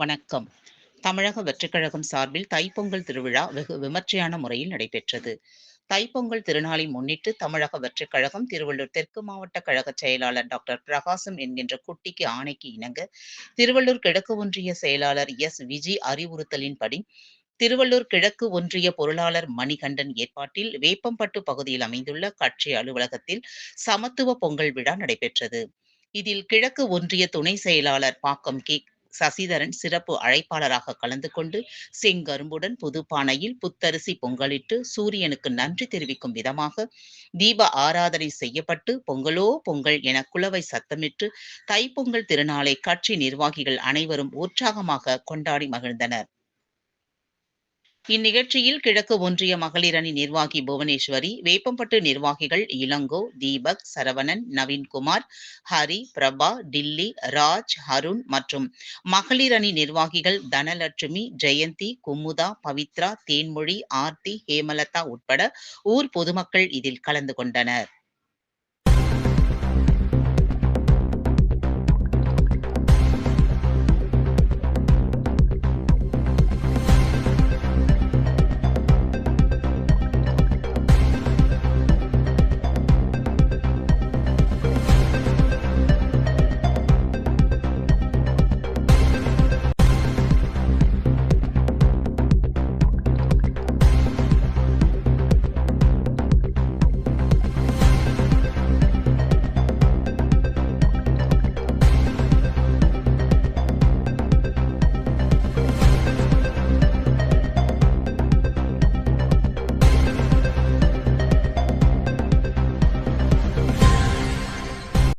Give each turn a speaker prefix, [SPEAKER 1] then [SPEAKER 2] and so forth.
[SPEAKER 1] வணக்கம். தமிழக வெற்றிக் கழகம் சார்பில் தைப்பொங்கல் திருவிழா வெகு விமர்சையான முறையில் நடைபெற்றது. தைப்பொங்கல் திருநாளை முன்னிட்டு தமிழக வெற்றிக் கழகம் திருவள்ளூர் தெற்கு மாவட்ட கழக செயலாளர் டாக்டர் பிரகாசம் என்கின்ற குட்டிக்கு ஆணைக்கு இணங்க, திருவள்ளூர் கிழக்கு ஒன்றிய செயலாளர் விஜி அறிவுறுத்தலின்படி, திருவள்ளூர் கிழக்கு ஒன்றிய பொருளாளர் மணிகண்டன் ஏற்பாட்டில் வேப்பம்பட்டு பகுதியில் அமைந்துள்ள கட்சி அலுவலகத்தில் சமத்துவ பொங்கல் விழா நடைபெற்றது. இதில் கிழக்கு ஒன்றிய துணை செயலாளர் பாக்கம் சசிதரன் சிறப்பு அழைப்பாளராக கலந்து கொண்டு, செங்கரும்புடன் புதுப்பானையில் புத்தரிசி பொங்கலிட்டு சூரியனுக்கு நன்றி தெரிவிக்கும் விதமாக தீப ஆராதனை செய்யப்பட்டு, பொங்கலோ பொங்கல் என குலவை சத்தமிட்டு தைப்பொங்கல் திருநாளை கட்சி நிர்வாகிகள் அனைவரும் உற்சாகமாக கொண்டாடி மகிழ்ந்தனர். இந்நிகழ்ச்சியில் கிழக்கு ஒன்றிய மகளிர் அணி நிர்வாகி புவனேஸ்வரி, வேப்பம்பட்டு நிர்வாகிகள் இளங்கோ, தீபக், சரவணன், நவீன்குமார், ஹரி, பிரபா, டில்லி, ராஜ், அருண் மற்றும் மகளிர் அணி நிர்வாகிகள் தனலட்சுமி, ஜெயந்தி, குமுதா, பவித்ரா, தேன்மொழி, ஆர்த்தி, ஹேமலதா உட்பட ஊர் பொதுமக்கள் இதில் கலந்து கொண்டனர்.